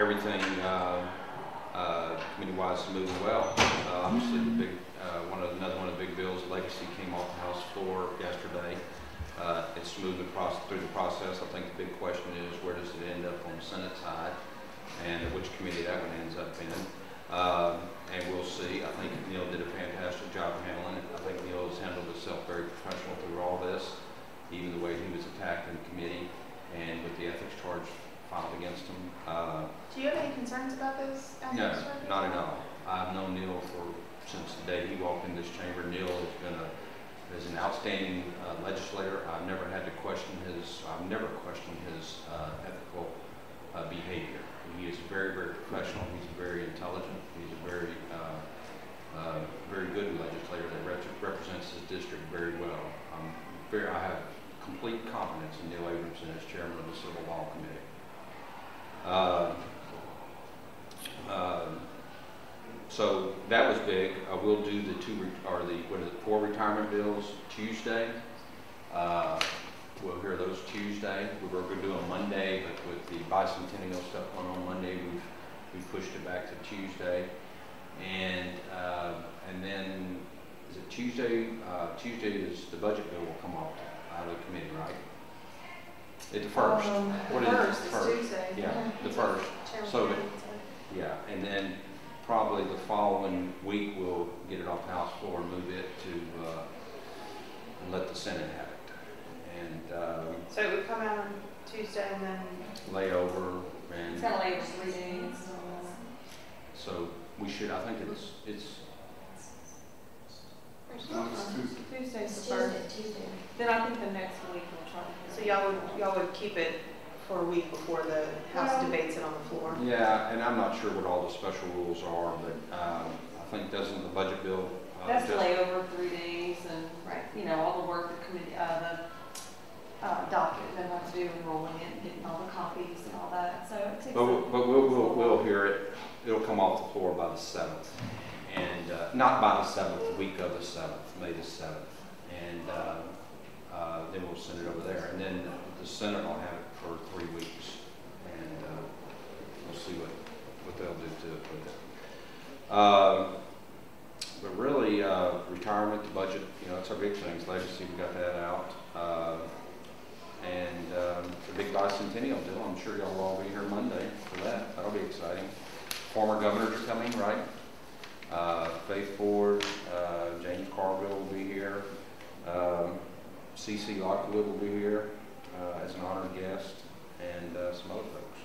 everything committee-wise is moving well. Obviously, the big another one of the big bills, legacy, came off the House floor yesterday. It's moving through the process. I think the big question is, where does it end up on the Senate side, and which committee that one ends up in. And we'll see. I think Neil did a fantastic job handling it. I think Neil has handled himself very professional through all this, even the way he was attacked in committee and with the ethics charge filed against him. Do you have any concerns about those ethics charges? No, not at all. I've known Neil since the day he walked in this chamber. Neil has been is an outstanding legislator. I've never had to question I've never questioned his ethical behavior. He is very, very professional. He's very intelligent. He's a very, very good legislator that represents his district very well. I have complete confidence in Neil Abramson as chairman of the Civil Law Committee. So that was big. We'll do the 4 retirement bills Tuesday. We'll hear those Tuesday. We were going to do them Monday, but with the bicentennial stuff going on Monday, we've pushed it back to Tuesday. And then is it Tuesday? Tuesday is the budget bill will come off out of the committee, right? It's the first. The first is Tuesday. Yeah, the first. So yeah, and then probably the following week we'll get it off the House floor and move it to and let the Senate have it. And so it would come out on Tuesday and then lay over, and it's got to lay over 3 days. So we should. I think it's Tuesday's the first. Tuesday. Then I think the next week we'll try to. So y'all would keep it for a week before the House debates it on the floor. Yeah, and I'm not sure what all the special rules are, but I think doesn't the budget bill. That's to lay over 3 days, and you know, all the work the committee, the docket that I have to do, enrolling it, getting all the copies and all that. So it takes. But we'll hear it. It'll come off the floor by the 7th, and not by the 7th, the week of the 7th, May the 7th, and then we'll send it over there, and then the Senate will have it for 3 weeks, and we'll see what they'll do to it with it. But really, retirement, the budget, you know, it's our big things. Legacy, we got that out. And the big bicentennial deal, I'm sure y'all will all be here Monday for that. That'll be exciting. Former governors are coming, right? Faith Ford, James Carville will be here. C.C. Lockwood will be here as an honored guest, and some other folks.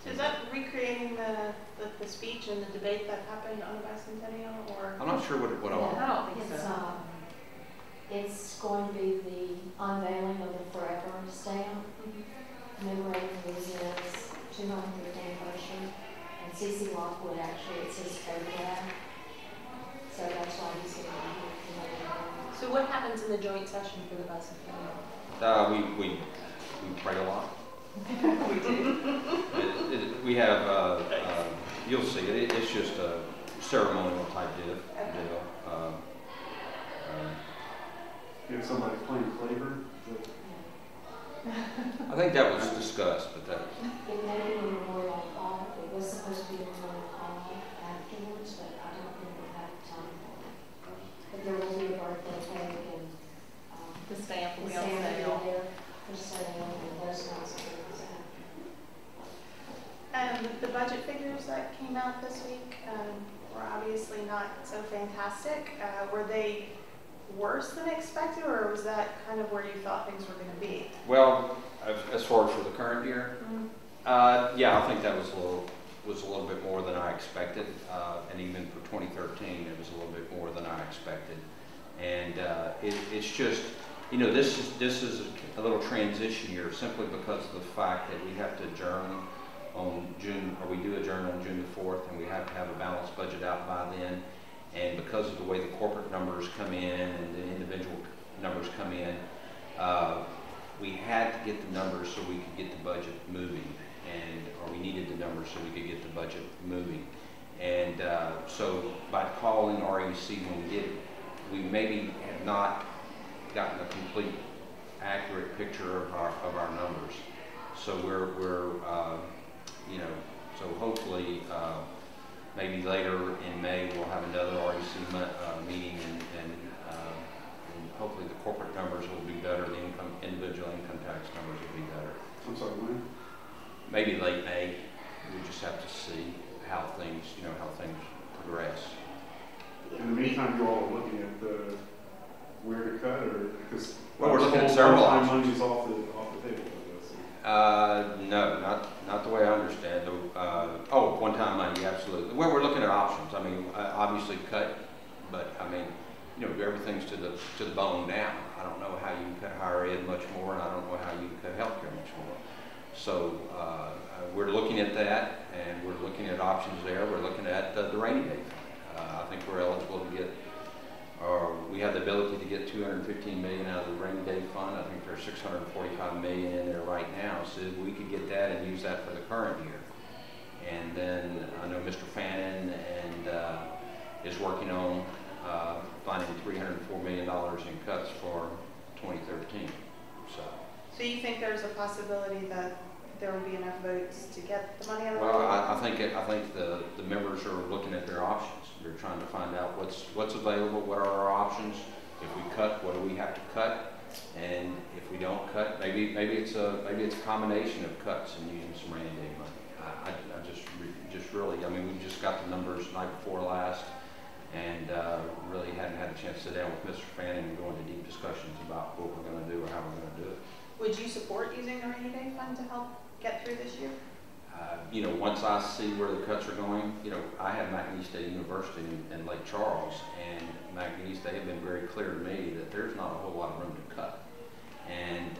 So is that recreating the speech and the debate that happened on the bicentennial, or? I'm not sure what I don't think so. It's going to be the unveiling of the Forever stamp, commemorating the museum's 200th anniversary. And C.C. Lockwood, actually, it's his photograph. So that's why he's going to be here. So what happens in the joint session for the bicentennial? We pray a lot. We do. We have, you'll see it. It's just a ceremonial type deal. If somebody playing flavor? I think that was discussed, but that. It may be a memorial hall. It was supposed to be a memorial hall afterwards, but I don't think we'll have time for it. But there will be a birthday cake and the stamp will the be on stamp sale. will be there for sale, and those kinds of things. The budget figures that came out this week were obviously not so fantastic. Were they worse than expected, or was that kind of where you thought things were going to be? Well, as far as for the current year, yeah, I think that was a little bit more than I expected, and even for 2013, it was a little bit more than I expected. And it's just, you know, this is a little transition year simply because of the fact that we have to adjourn on we do adjourn on June the 4th, and we have to have a balanced budget out by then. And because of the way the corporate numbers come in and the individual numbers come in, we had to get the numbers so we could get the budget moving, or we needed the numbers so we could get the budget moving. And so by calling REC when we did it, we maybe have not gotten a complete, accurate picture of our numbers. So we're you know, so obviously, maybe later in May, we'll have another REC meeting, and hopefully the corporate numbers will be better, the individual income tax numbers will be better. I'm sorry, when? Maybe late May. We just have to see how things, how things progress. In the meantime, you all are looking at where to cut, or because Well, we're looking at several options. money's off the table. No, not the way I understand. One-time money, absolutely. Well, we're looking at options. I mean, obviously cut, but I mean, everything's to the bone now. I don't know how you can cut higher ed much more, and I don't know how you can cut healthcare much more. So we're looking at that, and we're looking at options there. We're looking at the rainy day fund. I think we're eligible to get, or we have the ability to get $215 million out of the rainy day fund. I think there's $645 million in there right now, so we could get that and use that for the current year. And then I know Mr. Fannin is working on finding $304 million in cuts for 2013. So you think there's a possibility that there will be enough votes to get the money out of the Well, I think the members are looking at their options. They're trying to find out what's available, what are our options. If we cut, what do we have to cut? And if we don't cut, maybe it's a combination of cuts and using some rainy day money. I just really, I mean, we just got the numbers night before last, and really hadn't had a chance to sit down with Mr. Fanning and go into deep discussions about what we're going to do or how we're going to do it. Would you support using the rainy day fund to help get through this year? Once I see where the cuts are going, I have McNeese State University in Lake Charles, and McNeese, they have been very clear to me that there's not a whole lot of room to cut. And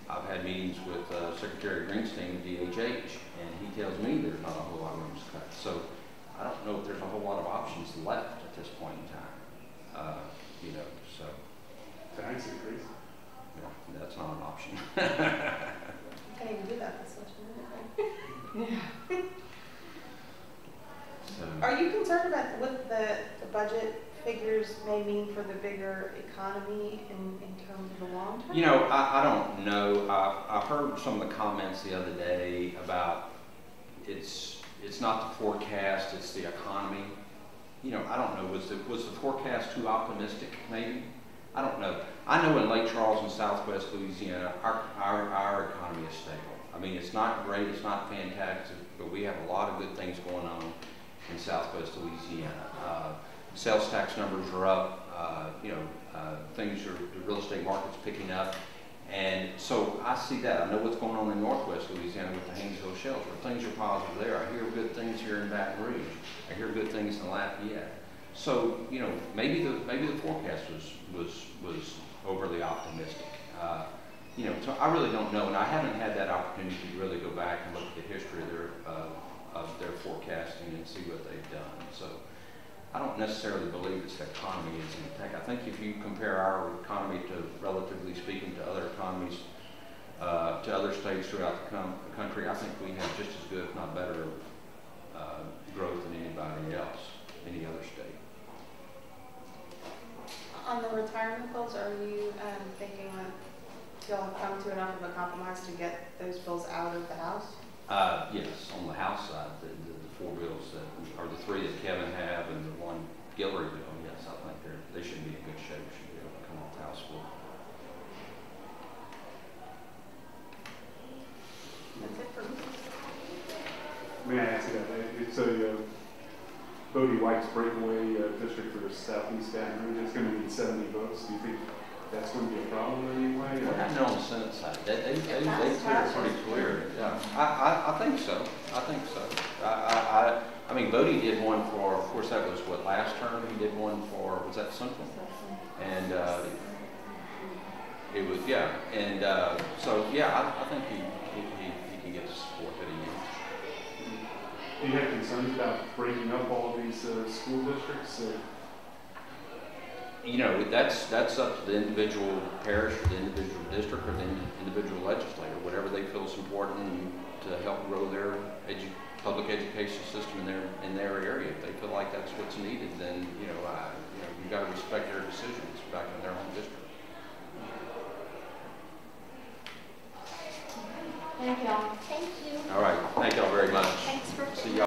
I've had meetings with Secretary Greenstein at DHH, and he tells me there's not a whole lot of room to cut. So I don't know if there's a whole lot of options left at this point in time. So. Tax increase. Yeah, that's not an option. Can't even do that this much. Yeah. Are you concerned about what the budget figures may mean for the bigger economy in terms of the long term? I don't know. I heard some of the comments the other day about it's not the forecast, it's the economy. I don't know. Was the forecast too optimistic? Maybe. I don't know. I know in Lake Charles and Southwest Louisiana, our economy is stable. I mean, it's not great, it's not fantastic, but we have a lot of good things going on in Southwest Louisiana. Sales tax numbers are up. The real estate market's picking up. And so I see that. I know what's going on in Northwest Louisiana with the Haynesville Shells, where things are positive there. I hear good things here in Baton Rouge. I hear good things in Lafayette. So, maybe the forecast was overly optimistic. So I really don't know, and I haven't had that opportunity to really go back and look at the history of their forecasting and see what they've done. So I don't necessarily believe it's the economy is in attack. I think if you compare our economy to, relatively speaking, to other economies, to other states throughout the country, I think we have just as good, if not better, growth than anybody else, any other state. On the retirement bills, are you thinking that you'll have come to enough of a compromise to get those bills out of the House? Yes, on the House side, the four bills that, or the three that Kevin have and the one Guillory bill, yes, I think they should be in good shape, should be able to come off the House floor. That's it for me. May I ask you that? It's a Bodie White's breakaway district for Southeast Baton Rouge. It's going to need 70 votes. Do you think that's going to be a problem in any way? Well, I know on the Senate side, they clear it pretty clear. Yeah, I think so. I think so. I mean, Bodie did one for, of course, that was what, last term. He did one for, was that Central? And it was, yeah. And so, yeah, I think he can get the support that he needs. Do you have concerns about breaking up all of these school districts? That's up to the individual parish or the individual district or the individual legislator, whatever they feel is important to help grow their public education system in their area. If they feel like that's what's needed, then you've got to respect their decisions back in their home district. Thank y'all. Thank you. All right. Thank y'all very much. Thanks for. See y'all.